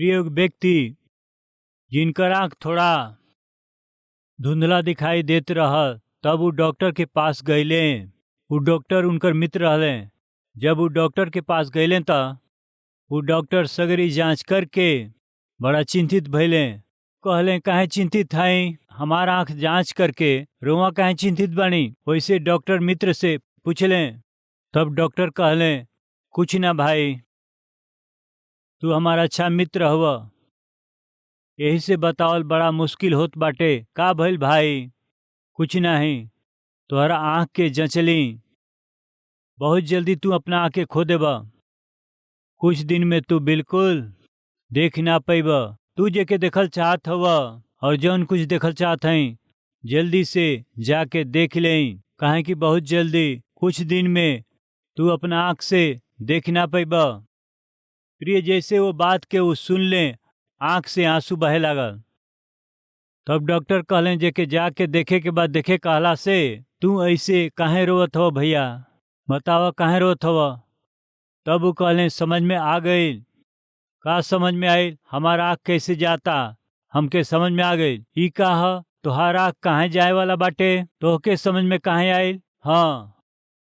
प्रिय व्यक्ति जिनकर आँख थोड़ा धुंधला दिखाई देत रहल, तब वो डॉक्टर के पास गईले। वो डॉक्टर उनकर मित्र रहले। जब वो डॉक्टर के पास गईले त वो डॉक्टर सगरी जांच करके बड़ा चिंतित भइले। कहले, काहे चिंतित हई? हमारा आँख जांच करके रोवा काहे चिंतित बानी? वैसे डॉक्टर मित्र से पूछले। तब डॉक्टर कहले, कुछ ना भाई, तू हमारा अच्छा मित्र हुआ, यही से बतावल बड़ा मुश्किल होत बाटे। का भइल भाई? कुछ नहीं, तोहरा आँख के जंचली, बहुत जल्दी तू अपना आँखें खो देबा। कुछ दिन में तू बिल्कुल देख ना पैबा। तू जेके देखल चाहत हवा और जौन कुछ देखल चाहत हई जल्दी से जाके देख लें, काहे कि बहुत जल्दी कुछ दिन में तू अपना आँख से देख ना पैबा। प्रिय, जैसे वो बात के वो सुन ले, आँख से आंसू बहे लागल। तब डॉक्टर कहले, जेके जाके देखे के बाद देखे कहला से तू ऐसे काहे रोवत हो भैया? बतावा काहे रोवत हो? तब वो कहले, समझ में आ गई। का समझ में आई? हमारा आँख कैसे जाता हमके समझ में आ गई। ई कहा तोहार आँख कहाँ जाए वाला बाटे, तोहके समझ में काहे आई? हाँ,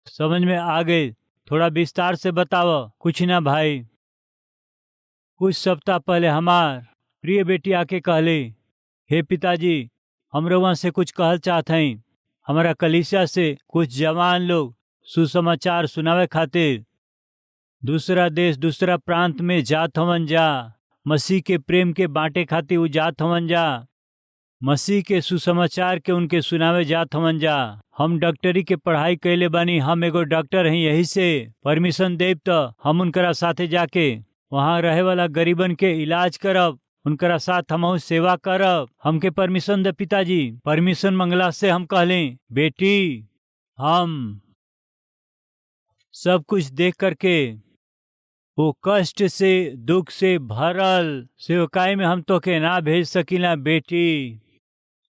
समझ में आ गई। थोड़ा विस्तार से बतावा। कुछ ना भाई, कुछ सप्ताह पहले हमार प्रिय बेटी आके कहली, हे पिताजी, हम रउआ से कुछ कहल चाहत हई। हमारा कलीसिया से कुछ जवान लोग सुसमाचार सुनावे खातिर दूसरा देश दूसरा प्रांत में जात हवन जा। मसीह के प्रेम के बांटे खातिर उ जात हवन जा। मसीह के सुसमाचार के उनके सुनावे जात हवन जा। हम डॉक्टरी के पढ़ाई कैले बानी, हम एगो डॉक्टर हैं। यही से परमिशन देव तो हम उनकरा साथे जाके वहाँ रहे वाला गरीबन के इलाज करब, उनकरा साथ हम सेवा करब। हमके परमिशन दे पिताजी। परमिशन मंगला से हम कहले, बेटी, हम सब कुछ देख करके वो कष्ट से दुख से भरल सेवकाई में हम तो के ना भेज सकीला। बेटी,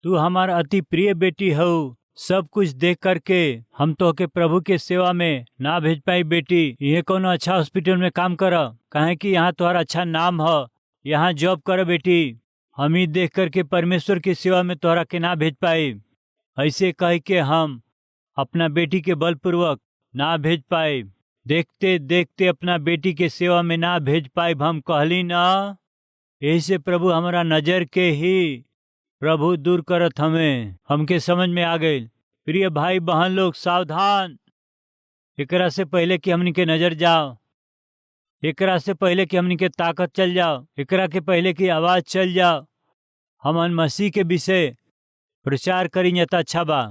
तू हमार अति प्रिय बेटी हो। सब कुछ देख करके हम तो के प्रभु के सेवा में ना भेज पाई। बेटी, ये कोनो अच्छा हॉस्पिटल में काम कर, काहे कि यहाँ तुम्हारा अच्छा नाम है, यहाँ जॉब कर। बेटी, हम ही देख करके परमेश्वर की सेवा में तोहरा के ना भेज पाए। ऐसे कह के हम अपना बेटी के बलपूर्वक ना भेज पाए। देखते देखते अपना बेटी के सेवा में ना भेज पाए। हम कहली ना, यही से प्रभु हमारा नजर के ही प्रभु दूर करत हमें। हमके समझ में आ गई। प्रिय भाई बहन लोग, सावधान। एकरा से पहले कि हमनी के नजर जाओ, एकरा से पहले कि हमनी के ताकत चल जाओ, एकरा के पहले कि आवाज चल जाओ, हमन मसीह के विषय प्रचार करी त अच्छा बा।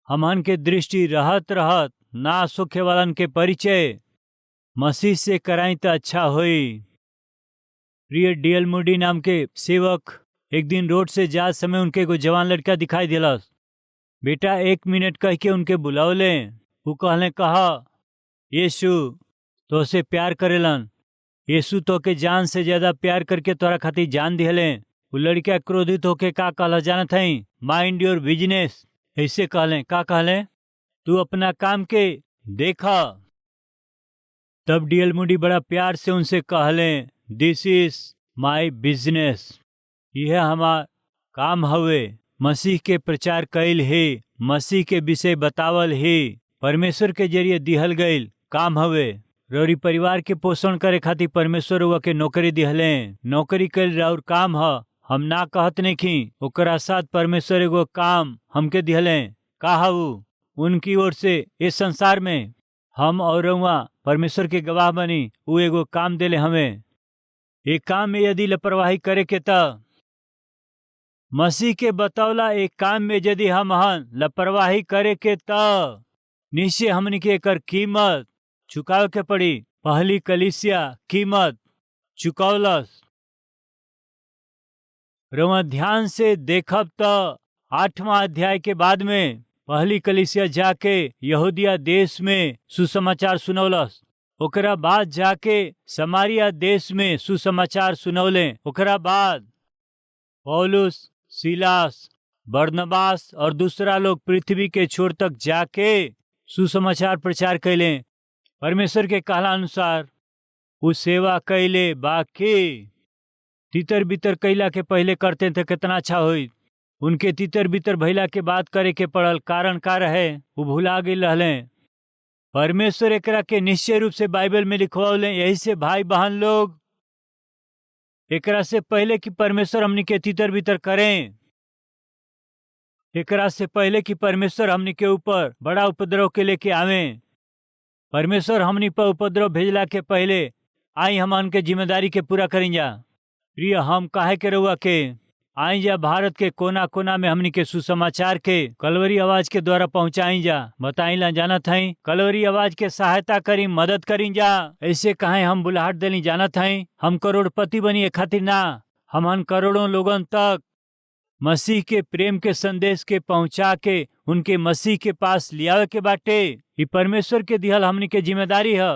हमन के दृष्टि रहत रहत ना सुखे वालन के परिचय मसीह से कराई तो अच्छा होई। प्रिय डीएल मूडी नाम के सेवक एक दिन रोड से जात समय उनके को जवान लड़का दिखाई दिलस। बेटा, 1 मिनट कह के उनके बुलावले। वो कहले, कहा, यीशु तो से प्यार करेलन। यीशु तो के जान से ज्यादा प्यार करके तोरा खातिर जान दिहले। वो लड़का क्रोधित होके का कहला जानत हई? Mind your business. ऐसे कहले। का कहले? तू अपना काम के देखा। तब डीएल मूडी बड़ा प्यार से उनसे कहले, दिस इज माई बिजनेस। यह हमार काम हवे। मसीह के प्रचार कैल है, मसीह के विषय बतावल है, परमेश्वर के जरिए दिहल गईल काम हवे। रौरी परिवार के पोषण करे खातिर परमेश्वर हुआ के नौकरी दिहले। नौकरी कैल और काम ह, हम ना कहत नहीं। ओकरा साथ परमेश्वर एगो काम हमके दिहले। का हऊ? उनकी ओर से इस संसार में हम और वहाँ परमेश्वर के गवाह बनी। वो एगो काम देले हमें। एक काम में यदि लापरवाही करे के त मसीह के बतौला एक काम में यदि हम लापरवाही करे के त निश्चय हमनी के एकर कीमत चुकावे के पड़ी। पहली कलीसिया कीमत चुकौलस। रउआ ध्यान से देखब त 8वां अध्याय के बाद में पहली कलीसिया जाके यहूदिया देश में सुसमाचार सुनौलस। ओकरा बाद जाके समारिया देश में सुसमाचार सुनौले। ओकरा बाद पौलुस, सीलास, बरनबास और दूसरा लोग पृथ्वी के छोर तक जाके सुसमाचार प्रचार कैले। परमेश्वर के कहला अनुसार उ सेवा कैले बाकी तितर बितर कैला के पहले करते थे कितना अच्छा होई। उनके तितर बितर भैला के बाद करे के पड़ल, कारण का रहे वो भुला गए रहले। परमेश्वर एकरा के निश्चय रूप से बाइबल में लिखवाले। यही से भाई बहन लोग, एकरा से पहले कि परमेश्वर हमनी के तितर बितर करें, एकरा से पहले कि परमेश्वर हमनी के ऊपर बड़ा उपद्रव के लेके आवे, परमेश्वर हमनी पर उपद्रव भेजला के पहले आई हमन के जिम्मेदारी के पूरा करें जा। प्रिय, हम काहे के रहुआ के आई जा भारत के कोना कोना में हमनी के सुसमाचार के कलवरी आवाज के द्वारा पहुंचाई जा, बताई ला जानत हई। कलवरी आवाज के सहायता करी, मदद करी जा। ऐसे काहे हम बुलाहट देनी जानत हई। हम करोड़पति बनी खातिर ना, हमन करोड़ों लोगन तक मसीह के प्रेम के संदेश के पहुंचा के उनके मसीह के पास लियावे के बाटे। ये परमेश्वर के दिहल हमनी के जिम्मेदारी है,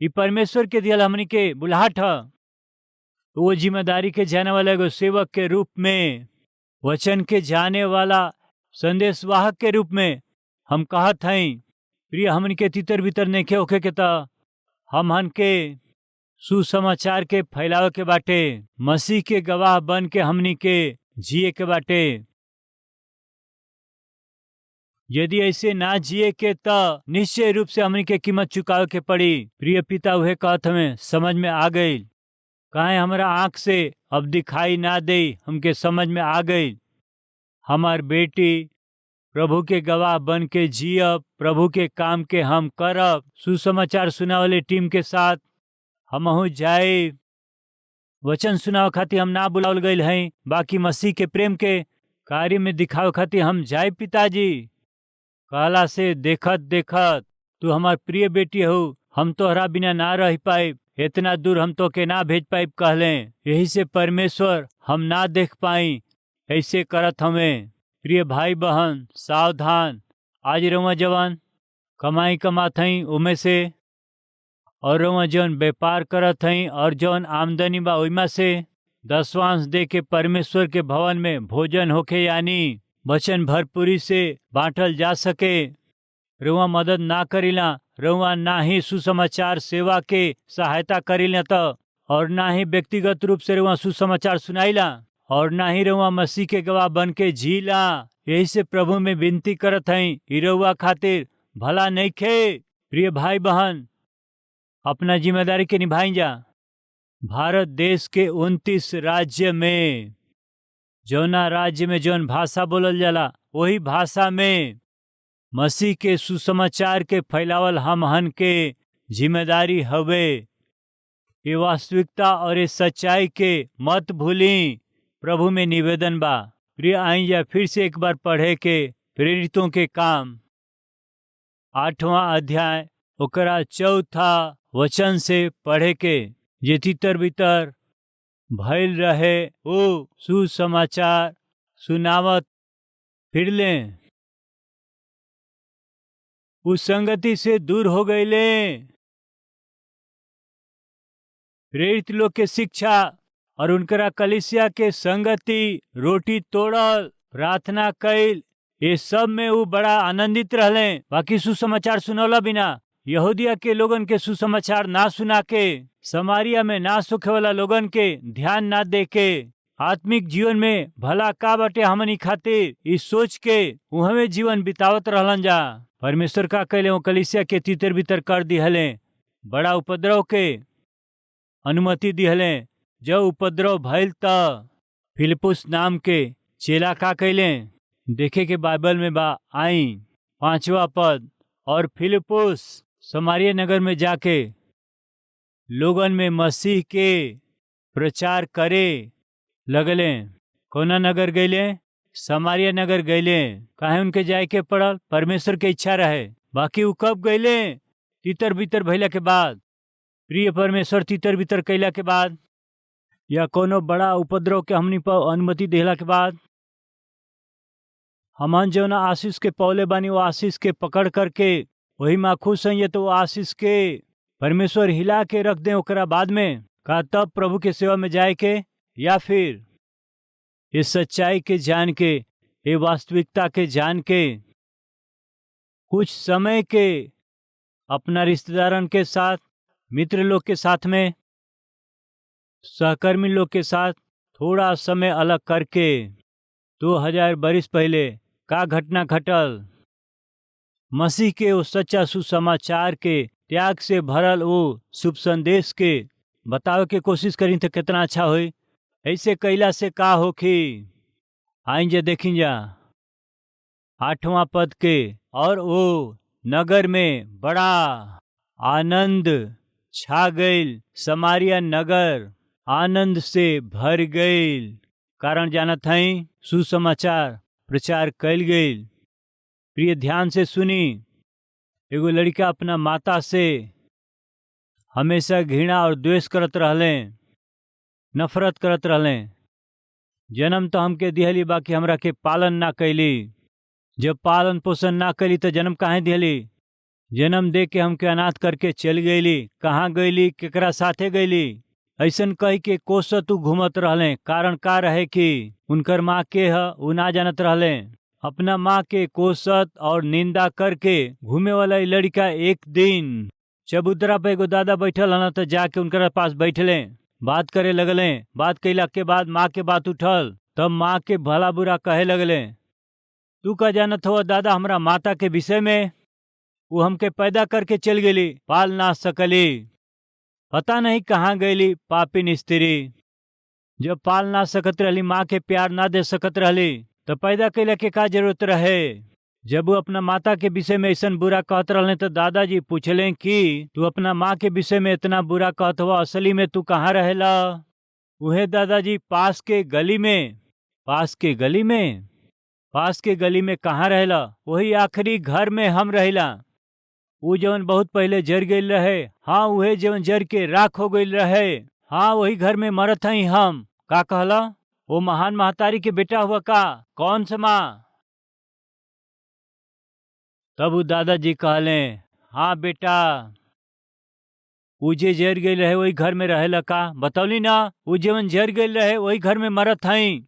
ये परमेश्वर के दिहल हमनी के बुलाहट है। वो जिम्मेदारी के जाने वाला एगो सेवक के रूप में, वचन के जाने वाला संदेशवाहक के रूप में हम कहत हई। प्रिय, हमन के तितर बितर नहीं होके के ता हमन के सुसमाचार के फैलावे के बाटे, मसीह के गवाह बन के हमनी के जिए के बाटे। यदि ऐसे ना जिए के ता निश्चय रूप से हमनी के कीमत चुकावे के पड़ी। प्रिय पिता, वह कहत हमें समझ में आ गई। काहे हमरा आंख से अब दिखाई ना दे, हमके समझ में आ गई। हमार बेटी प्रभु के गवाह बन के जियब, प्रभु के काम के हम करब। सुसमाचार सुनावले टीम के साथ हमहू जाए। वचन सुनाव खातिर हम ना बुलावल गईल हैं, बाकी मसीह के प्रेम के कार्य में दिखावे खातिर हम जाए। पिताजी कहला से देखत देखत तू हमार प्रिय बेटी हो, हम तोहरा बिना ना रह पाए, इतना दूर हम तो के ना भेज पाए कहले। यही से परमेश्वर हम ना देख पाई, ऐसे करत हमें। प्रिय भाई बहन सावधान, आज रउआ जवान कमाई कमात हई उमे से, और रउआ जौन व्यापार करत हई और जौन आमदनी बा ओइमा से दसवांश दे के परमेश्वर के भवन में भोजन होके, यानी वचन भरपूरी से बांटल जा सके। रउआ मदद ना करीला, रउआ ना ही सुसमाचार सेवा के सहायता करीला तो, और ना ही व्यक्तिगत रूप से रउआ सुसमाचार सुनाइला, और ना ही रउआ मसीह के गवाह बन के जीला। यही से प्रभु में विनती करत हई, ई रउआ खातिर भला नहीं खे। प्रिय भाई बहन, अपना जिम्मेदारी के निभाई जा। भारत देश के 29 राज्य में, जौना राज्य में जौन भाषा बोलल जाला वही भाषा में मसीह के सुसमाचार के फैलावल हमहन के जिम्मेदारी हवे। ये वास्तविकता और ये सच्चाई के मत भूली, प्रभु में निवेदन बा। प्रिय, आई जा फिर से एक बार पढ़े के प्रेरितों के काम 8वां अध्याय ओकरा 4था वचन से पढ़े के। जे तितर बितर भइल रहे ओ सुसमाचार सुनावत फिरले, उस संगति से दूर हो गईले। प्रेरित लोग के शिक्षा और उनकरा कलीसिया के संगति, रोटी तोड़ल, प्रार्थना कैल, ये सब में वो बड़ा आनंदित रहले। बाकी सुसमाचार सुनौला बिना, यहूदिया के लोगन के सुसमाचार ना सुना के, समारिया में ना सुखे वाला लोगन के ध्यान ना दे के, आत्मिक जीवन में भला का बटे हमनी खातिर इस सोच के उहमे जीवन बितावत रहलन जा। परमेश्वर का कहले वो कलीसिया के तितर बितर कर दिहले, बड़ा उपद्रव के अनुमति दिहले। जब उपद्रव भइल त फिलिपुस नाम के चेला का कहले, देखे के बाइबल में बा, आई 5वां पद। और फिलिपुस समारिया नगर में जाके लोगन में मसीह के प्रचार करे लगले। कोना नगर गईले? समारिया नगर गईले। काहे उनके जाए के पड़ल? परमेश्वर के इच्छा रहे। बाकी वो कब गईले? तितर बितर भइला के बाद। प्रिय, परमेश्वर तितर बितर कैला के बाद या कोनो बड़ा उपद्रव के हमनी पर अनुमति देला के बाद, हमन जौना आशीष के पौले बानी वो आशीष के पकड़ करके वही माँ खुश हैं, तो वो आशीष के परमेश्वर हिला के रख दे। ओकरा बाद में का तब प्रभु के सेवा में जाए के, या फिर इस सच्चाई के जान के, ये वास्तविकता के जान के कुछ समय के अपना रिश्तेदारन के साथ मित्र लोग के साथ में, सहकर्मी लोग के साथ थोड़ा समय अलग करके 2000 बरिस पहले का घटना घटल, मसीह के वो सच्चा सुसमाचार के त्याग से भरल वो शुभ संदेश के बतावे के कोशिश करी तो कितना अच्छा होई। ऐसे कैला से का होखी, आइन जे देखी जा 8वां पद के, और वो नगर में बड़ा आनंद छा गईल, समारिया नगर आनंद से भर गईल, कारण जानत हई सुसमाचार प्रचार कैल गईल। प्रिय ध्यान से सुनी, एगो लड़का अपना माता से हमेशा घृणा और द्वेष करत रहले, नफरत करत रहले। जन्म तो हमके दिहली बाकी हमरा के पालन ना कैली, जब पालन पोषण ना कैली तो जन्म काहे दिहली, जन्म दे के हमके अनाथ करके चल गईली, कहाँ गईली केकरा साथे गईली, ऐसन कह के कोसत घूमत रहले। कारण का रहे कि उनकर माँ के ह उ ना जानत रहले। अपना माँ के कोसत और निंदा करके घूमे वाला लड़का एक दिन चबूतरा पे एगो दादा बैठल हन तो जाके उनकर पास बैठले, बात करे लगले। बात कैला के बाद माँ के बात उठल, तब माँ के भला बुरा कहे लगले। तू का जानत हो दादा हमरा माता के विषय में, वो हमके पैदा करके चल गेली, पाल ना सकली, पता नहीं कहाँ गईली पापिन स्त्री। जब पाल ना सकत रहली, माँ के प्यार ना दे सकत रहली, तो पैदा कैला के का जरूरत रहे। जब वो अपना माता के विषय में ऐसा बुरा कहत रहले तो दादाजी पूछले कि तू अपना माँ के विषय में इतना बुरा कहत हुआ, असली में तू कहाँ रहेला। उहे दादाजी पास के गली में, पास के गली में, पास के गली में कहाँ रहेला, वही आखिरी घर में हम रहेला। वो जवन बहुत पहले जर गईल रहे, हाँ वही जवन जर के राख हो गईल रहे, हाँ वही घर में मरत हई हम। का कहला, वो महान महतारी के बेटा हुआ का, कौन सा माँ। तब वो दादाजी कहले, हाँ बेटा, उजे जर गईल रहे वही घर में रहेला का, बतौली ना, वो जवन जर गईल रहे वही घर में मरत हई।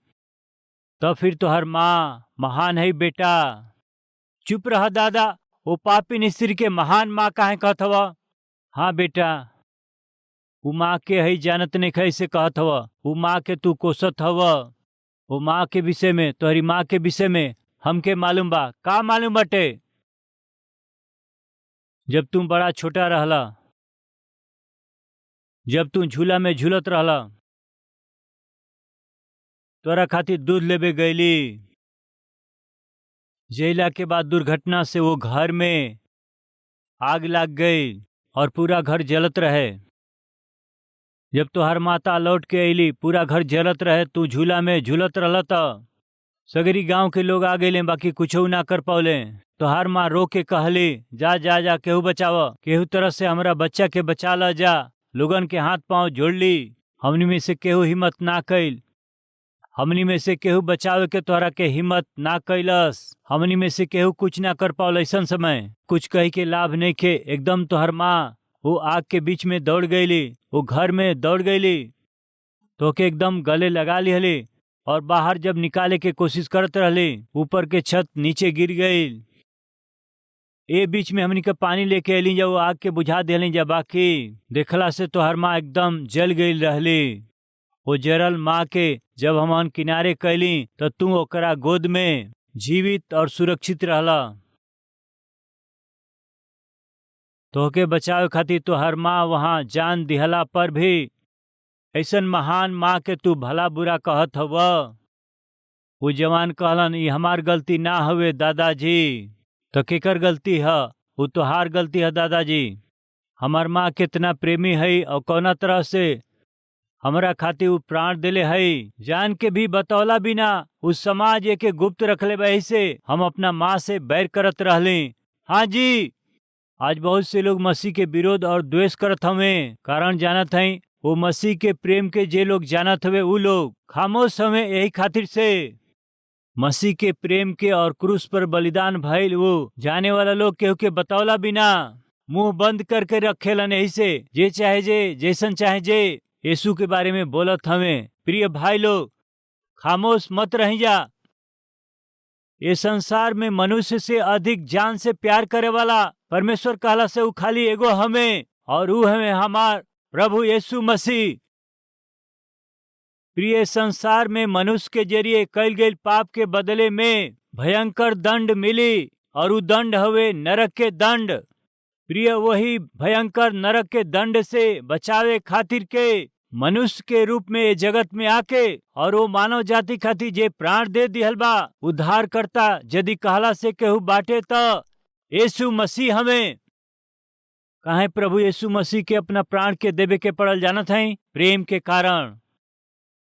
तब फिर तो हर माँ महान है बेटा। चुप रहा दादा, वो पापिन स्त्री के महान माँ काहे कहत हवा। हाँ बेटा, वो माँ के हई जानत नहीं कैसे कहत हवा, वो माँ के तू कोसत हवा। वो माँ के विषय में, तोहरी माँ के विषय में हमके मालूम बा। का मालूम बटे, जब तुम बड़ा छोटा रहला, जब तुम झूला में झूलत रहला, तोरा खातिर दूध लेबे गईली, जैला के बाद दुर्घटना से वो घर में आग लग गई और पूरा घर जलत रहे। जब तोहर माता लौट के अली, पूरा घर जलत रहे, तू झूला में झूलत रहला त सगरी गांव के लोग आ गए, बाकी कुछ ना कर पावले। तोहर माँ रो के कहली, जा जा जा केहू बचाव, केहू तरह से हमरा बच्चा के बचा ला जा। लोगन के हाथ पांव जोड़ ली, हमनी में से केहू हिम्मत ना कैल, हमनी में से केहू बचावे के तोहरा के हिम्मत ना कैलस, हमनी में से केहू कुछ ना कर पावल। ऐसन समय कुछ कह के लाभ नहीं के, एकदम तोहर माँ वो आग के बीच में दौड़ गईली, वो घर में दौड़ गईली, तो के एकदम गले लगा लिहली, और बाहर जब निकाले के कोशिश करत रहली, ऊपर के छत नीचे गिर गई। ए बीच में हमनी के पानी लेके अली जा, वो आग के बुझा दिली जा, बाकी देखला से तोहर माँ एकदम जल गई रहली। वो जरल माँ के जब हमन किनारे कैली तो तू ओकरा गोद में जीवित और सुरक्षित रहला। तोहके बचावे खातिर तोहर माँ वहाँ जान दिहला पर भी ऐसन महान माँ के तू भला बुरा कहत हवा। वो जवान कहलन, ये हमार गलती ना हवे दादाजी। तो केकर गलती है, वो तोहार गलती है दादाजी। हमार माँ कितना प्रेमी है और कौना तरह से हमरा खातिर वो प्राण दिले है, जान के भी बतौला बिना उस समाज के गुप्त रखले बही से हम अपना माँ से बैर करत रहली। हाँ जी, आज बहुत से लोग मसीह के विरोध और द्वेष करत हमें, कारण जानत हैं वो मसीह के प्रेम के जे लोग जानत हवे वो लोग खामोश हमें, यही खातिर से मसीह के प्रेम के और क्रूस पर बलिदान भइल वो जाने वाला लोग केहू के बतौला बिना मुंह बंद करके रखेलन। यही से जे चाहे जे जैसन चाहे जे यीशु के बारे में बोलत हमें। प्रिय भाई लोग, खामोश मत रही जा। ये संसार में मनुष्य से अधिक जान से प्यार करे वाला परमेश्वर कहला से वो खाली एगो हमें, और ऊ हमें हमार प्रभु यीशु मसीह। प्रिय, संसार में मनुष्य के जरिए कईल गईल पाप के बदले में भयंकर दंड मिली और ऊ दंड हवे नरक के दंड। प्रिय, वही भयंकर नरक के दंड से बचावे खातिर के मनुष्य के रूप में ये जगत में आके और वो मानव जाति खातिर जे प्राण दे दिहल बा उद्धार करता यदि कहला से केहू बाटे तो यीशु मसीह हमें। काहे प्रभु यीशु मसीह के अपना प्राण के देवे के पड़ल जानत हई? प्रेम के कारण।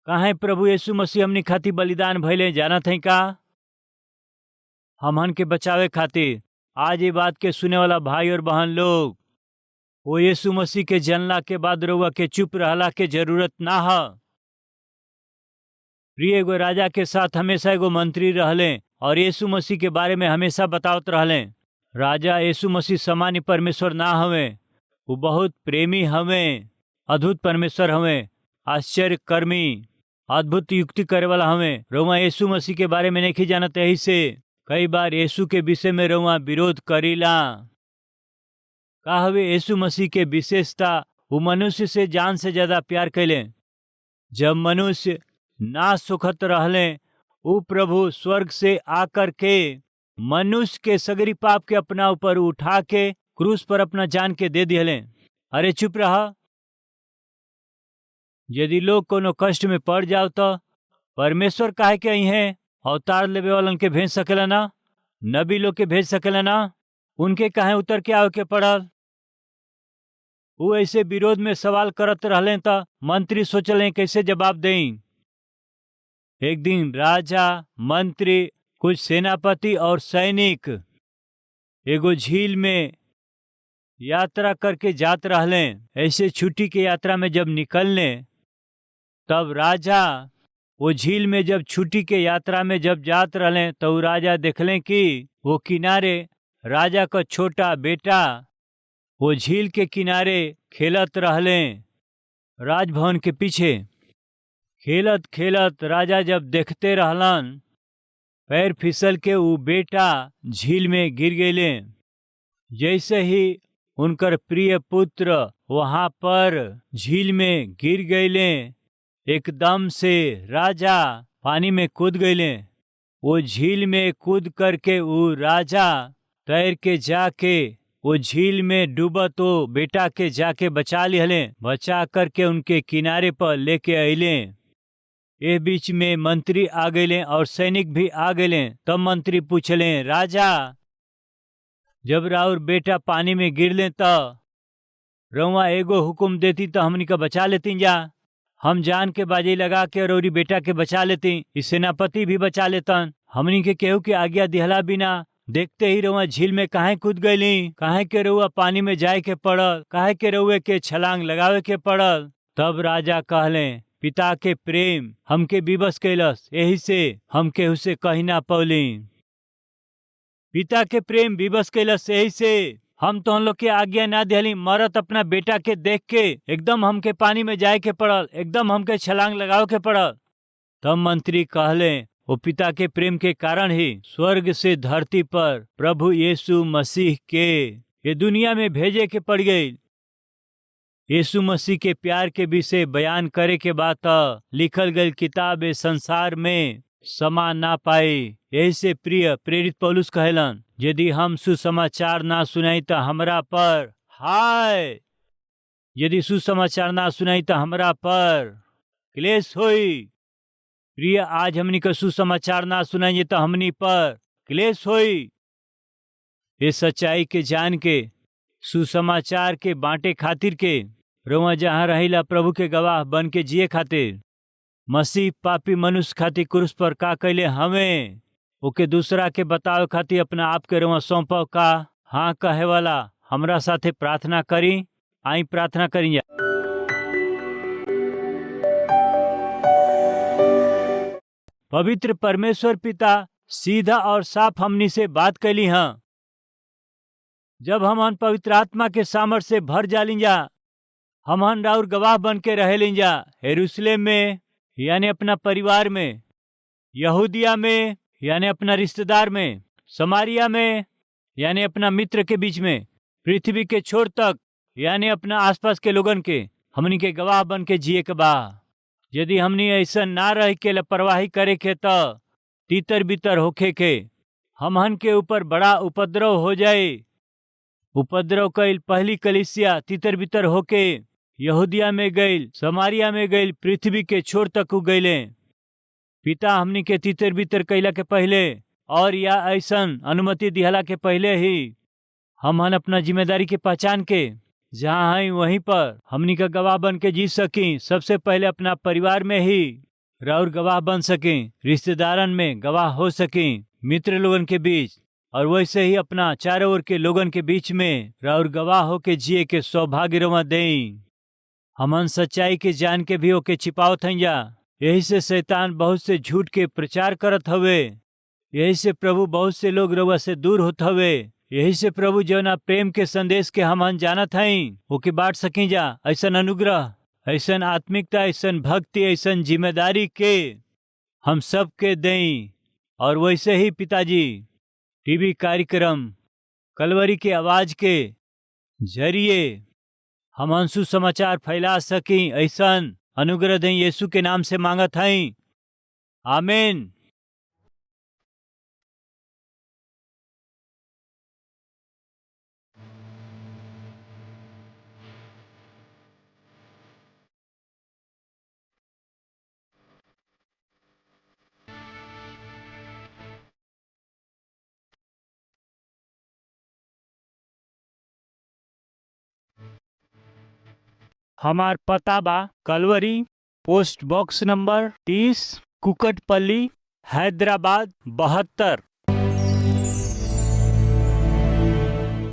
काहे प्रभु यीशु मसीह हमनी खातिर बलिदान भइले जानत हई का? हमहन के बचावे खातिर। आज ये बात के सुने वाला भाई और बहन लोग, वो यीशु मसीह के जनला के बाद रउआ के चुप रहला के जरूरत ना है। प्रिय, एगो राजा के साथ हमेशा एगो मंत्री रहले और यीशु मसीह के बारे में हमेशा बतावत रहले। राजा यीशु मसीह सामान्य परमेश्वर ना हवे, वो बहुत प्रेमी हवे, अद्भुत परमेश्वर हवे, आश्चर्य कर्मी, अद्भुत युक्ति करे वाला हवे। रउआ यीशु मसीह के बारे में नहीं जानत, यही से कई बार यीशु के विषय में रउआ विरोध करीला। का हवे यीशु मसीह के विशेषता? वो मनुष्य से जान से ज्यादा प्यार कैले। जब मनुष्य ना सुखत रहले, वो प्रभु स्वर्ग से आकर के मनुष्य के सगरी पाप के अपना ऊपर उठा के क्रूस पर अपना जान के दे दिहले। अरे चुप रहा। यदि लोग कोनो कष्ट में पड़ जाओ तो परमेश्वर काहे के आई है? अवतार लेवे वालन के भेज सकेला ना? नबी लोग के भेज सकेला ना? उनके काहे उतर के आवे के पड़ल? वो ऐसे विरोध में सवाल करत रहले तो मंत्री सोचले कैसे जवाब दें। एक दिन राजा, मंत्री, कुछ सेनापति और सैनिक एगो झील में यात्रा करके जात रहले। ऐसे छुट्टी के यात्रा में जब निकलने, तब राजा वो झील में जब छुट्टी के यात्रा में जब जात रहले तो वो राजा देखले कि वो किनारे राजा का छोटा बेटा वो झील के किनारे खेलत रहले। राजभवन के पीछे खेलत खेलत राजा जब देखते रहलन, पैर फिसल के वो बेटा झील में गिर गए। जैसे ही उनकर प्रिय पुत्र वहां पर झील में गिर गए, एकदम से राजा पानी में कूद गए। वो झील में कूद करके वो राजा तैर के जाके वो झील में डूबा तो बेटा के जाके बचा लिहले। बचा करके उनके किनारे पर लेके अइले। ये बीच में मंत्री आ गए और सैनिक भी आ गए। तब मंत्री पूछले, राजा, जब राउर बेटा पानी में गिरले तो रउआ एगो हुक्म देती तो हमनी का बचा लेती जा। हम जान के बाजी लगा के रौरी बेटा के बचा लेती, इस सेनापति भी बचा लेतन। हमनी के केहू के आज्ञा दिहला बिना देखते ही रउआ झील में काहे कूद गईली? काहे के रउआ पानी में जाए के पड़ल? काहे के रउए के छलांग लगावे के पड़ल? तब राजा कहले, पिता के प्रेम हमके विवश कैलस, यही से हम केहू से कही ना पौली। पिता के प्रेम विवश कैलस, यही से हम तो हम लोग के आज्ञा ना दिहली। मरत अपना बेटा के देख के एकदम हमके पानी में जाए के पड़ल, एकदम हमके छलांग लगावे के पड़ल। तब मंत्री कहले, वो पिता के प्रेम के कारण ही स्वर्ग से धरती पर प्रभु यीशु मसीह के ये दुनिया में भेजे के पड़ गई। यीशु मसीह के प्यार के विषय बयान करे के बाद लिखल गई किताब संसार में समा ना पाई। यही से प्रिय प्रेरित पौलुस कहलन, यदि हम सुसमाचार ना सुनाई तो हमरा पर हाय, यदि सुसमाचार ना सुनाई तो हमरा पर क्लेश होई। प्रिय, आज हमनी का सुसमाचार ना सुनाइए तो हमनी पर क्लेश होई। ये सच्चाई के जान के सुसमाचार के बांटे खातिर के रउआ जहाँ रहिला प्रभु के गवाह बन के जिए खातिर मसीह पापी मनुष्य खातिर क्रूस पर का कैले हमें ओके दूसरा के बतावे खातिर अपना आप के रउआ सौंपव का? हाँ कहे वाला हमरा साथे प्रार्थना करी। आई प्रार्थना करी जा। पवित्र परमेश्वर पिता, सीधा और साफ हमनी से बात कैली हाँ। जब हम पवित्र आत्मा के सामर्थ से भर जाली जा, हम राउर गवाह बन के रहे ली जा। यरूशलेम में यानी अपना परिवार में, यहूदिया में यानी अपना रिश्तेदार में, समारिया में यानी अपना मित्र के बीच में, पृथ्वी के छोर तक यानी अपना आसपास के लोगन के हमनी के गवाह बन के जिए के बा। यदि हमनी ऐसा ना रह के लापरवाही करे के त तीतर बितर होखे के हमहन के ऊपर बड़ा उपद्रव हो जाए। उपद्रव कईल पहली कलीसिया तीतर बितर होके यहूदिया में गईल, समारिया में गईल, पृथ्वी के छोर तक गईले। पिता हमनी के तीतर बितर कैला के पहले और या ऐसन अनुमति दिहला के पहले ही हमहन अपना जिम्मेदारी के पहचान के जहाँ हैं वहीं पर हमनी का गवाह बन के जी सकी। सबसे पहले अपना परिवार में ही राउर गवाह बन सके, रिश्तेदारन में गवाह हो सके, मित्र लोगन के बीच, और वैसे ही अपना चारों ओर के लोगन के बीच में राउर गवाह हो के जिए के सौभाग्य रवा दें। हमन सच्चाई के जान के भी ओके छिपावत हई जा। यही से शैतान बहुत से झूठ के प्रचार करत हवे। यही से प्रभु बहुत से लोग रवा से दूर होत हवे। यही से प्रभु जौना प्रेम के संदेश के हमन जानत हई ओके बांट सकी जा। ऐसन अनुग्रह, ऐसन आत्मिकता, ऐसन भक्ति, ऐसन जिम्मेदारी के हम सब के दें। और वैसे ही पिताजी टीवी कार्यक्रम कलवरी के आवाज के जरिए हम अंशु समाचार फैला सकी, ऐसन अनुग्रह दें। यीशु के नाम से मांगत हई, आमीन। हमार पता बा Calvary, post box number 30, Kukatpally, Hyderabad 72।